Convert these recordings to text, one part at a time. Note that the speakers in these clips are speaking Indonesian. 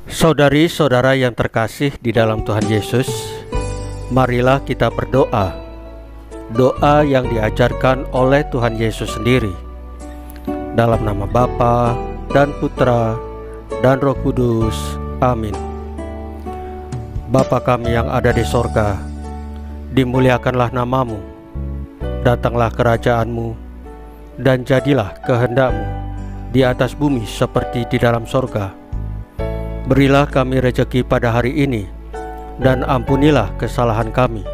Saudari-saudara yang terkasih di dalam Tuhan Yesus, marilah kita berdoa. Doa yang diajarkan oleh Tuhan Yesus sendiri. Dalam nama Bapa dan Putra dan Roh Kudus. Amin. Bapa kami yang ada di sorga, dimuliakanlah namamu. Datanglah kerajaanmu, dan jadilah kehendakmu di atas bumi seperti di dalam sorga. Berilah kami rejeki pada hari ini, dan ampunilah kesalahan kami,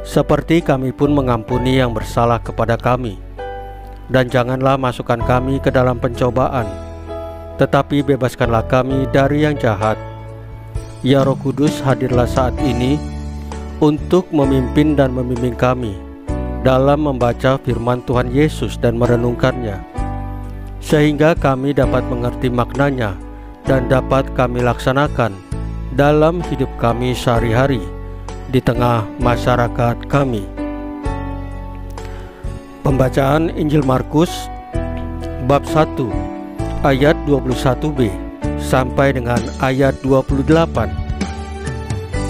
seperti kami pun mengampuni yang bersalah kepada kami. Dan janganlah masukkan kami ke dalam pencobaan, tetapi bebaskanlah kami dari yang jahat. Ya Roh Kudus, hadirlah saat ini untuk memimpin dan membimbing kami dalam membaca firman Tuhan Yesus dan merenungkannya, sehingga kami dapat mengerti maknanya dan dapat kami laksanakan dalam hidup kami sehari-hari di tengah masyarakat kami. Pembacaan Injil Markus bab 1 ayat 21b sampai dengan ayat 28.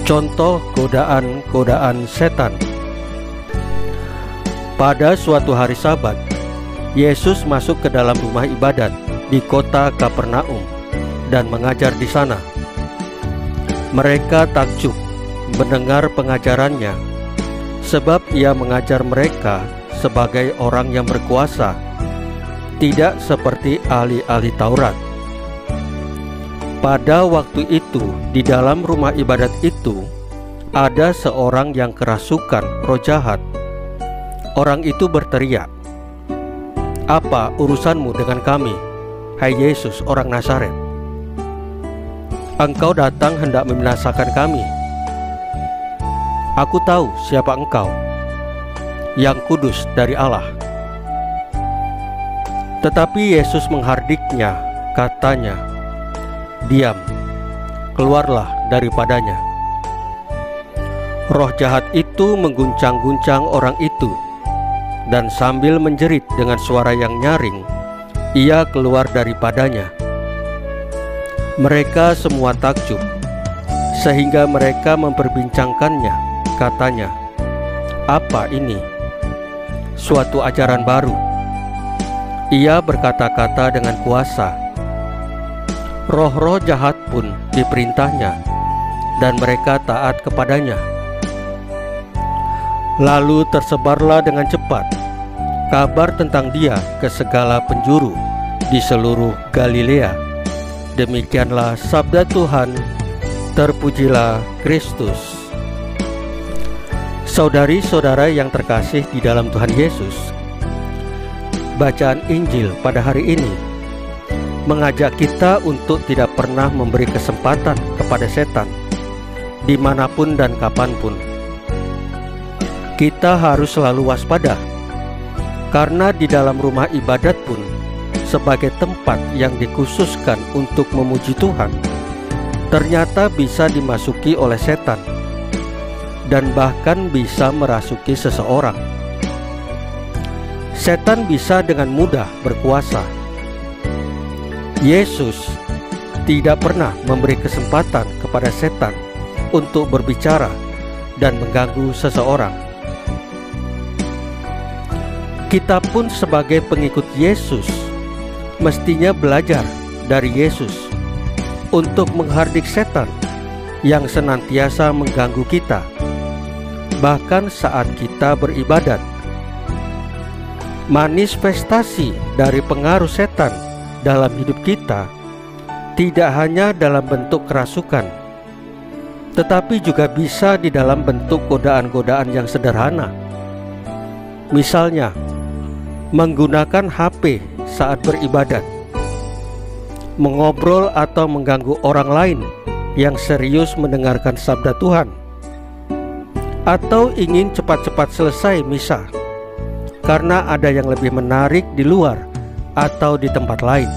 Contoh godaan-godaan setan. Pada suatu hari Sabat, Yesus masuk ke dalam rumah ibadat di kota Kapernaum dan mengajar di sana. Mereka takjub mendengar pengajarannya, sebab ia mengajar mereka sebagai orang yang berkuasa, tidak seperti ahli-ahli Taurat. Pada waktu itu, di dalam rumah ibadat itu ada seorang yang kerasukan roh jahat. Orang itu berteriak, "Apa urusanmu dengan kami, hai Yesus orang Nazaret? Engkau datang hendak membinasakan kami. Aku tahu siapa engkau, yang kudus dari Allah." Tetapi Yesus menghardiknya, katanya, "Diam, keluarlah daripadanya." Roh jahat itu mengguncang-guncang orang itu, dan sambil menjerit dengan suara yang nyaring, ia keluar daripadanya. Mereka semua takjub, sehingga mereka memperbincangkannya. Katanya, "Apa ini? Suatu ajaran baru. Ia berkata-kata dengan kuasa. Roh-roh jahat pun diperintahnya, dan mereka taat kepadanya." Lalu tersebarlah dengan cepat kabar tentang dia ke segala penjuru di seluruh Galilea. Demikianlah sabda Tuhan. Terpujilah Kristus. Saudari-saudara yang terkasih di dalam Tuhan Yesus, bacaan Injil pada hari ini mengajak kita untuk tidak pernah memberi kesempatan kepada setan dimanapun dan kapanpun. Kita harus selalu waspada, karena di dalam rumah ibadat pun, sebagai tempat yang dikhususkan untuk memuji Tuhan, ternyata bisa dimasuki oleh setan, dan bahkan bisa merasuki seseorang. Setan bisa dengan mudah berkuasa. Yesus tidak pernah memberi kesempatan kepada setan untuk berbicara dan mengganggu seseorang. Kita pun sebagai pengikut Yesus mestinya belajar dari Yesus untuk menghardik setan yang senantiasa mengganggu kita, bahkan saat kita beribadat. Manifestasi dari pengaruh setan dalam hidup kita tidak hanya dalam bentuk kerasukan, tetapi juga bisa di dalam bentuk godaan-godaan yang sederhana. Misalnya, menggunakan HP saat beribadat, mengobrol atau mengganggu orang lain yang serius mendengarkan sabda Tuhan, atau ingin cepat-cepat selesai misa karena ada yang lebih menarik di luar atau di tempat lain.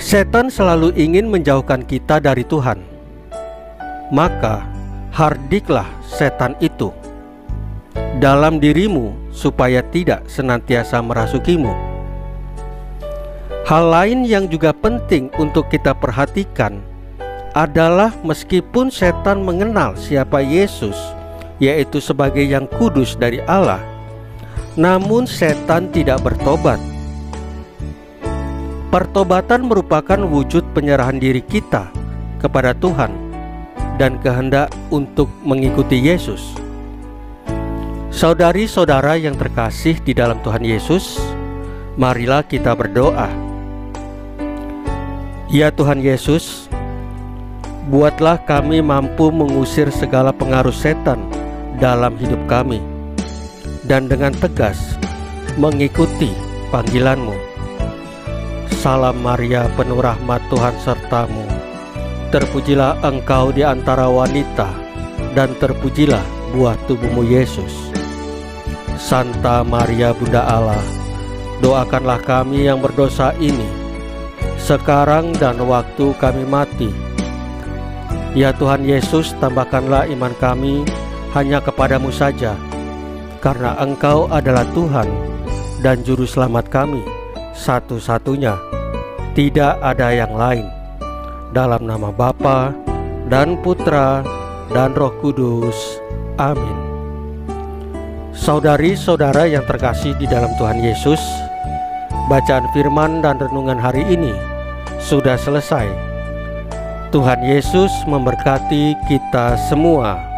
Setan selalu ingin menjauhkan kita dari Tuhan. Maka hardiklah setan itu dalam dirimu supaya tidak senantiasa merasukimu. Hal lain yang juga penting untuk kita perhatikan adalah meskipun setan mengenal siapa Yesus, yaitu sebagai yang kudus dari Allah, namun setan tidak bertobat. Pertobatan merupakan wujud penyerahan diri kita kepada Tuhan dan kehendak untuk mengikuti Yesus. Saudari-saudara yang terkasih di dalam Tuhan Yesus, marilah kita berdoa. Ya Tuhan Yesus, buatlah kami mampu mengusir segala pengaruh setan dalam hidup kami, dan dengan tegas mengikuti panggilan-Mu. Salam Maria, penuh rahmat, Tuhan sertamu. Terpujilah Engkau di antara wanita, dan terpujilah buah tubuhmu Yesus. Santa Maria Bunda Allah, doakanlah kami yang berdosa ini, sekarang dan waktu kami mati. Ya Tuhan Yesus, tambahkanlah iman kami hanya kepadamu saja, karena Engkau adalah Tuhan dan Juru Selamat kami satu-satunya, tidak ada yang lain. Dalam nama Bapa dan Putra dan Roh Kudus. Amin. Saudari-saudara yang terkasih di dalam Tuhan Yesus, bacaan firman dan renungan hari ini sudah selesai. Tuhan Yesus memberkati kita semua.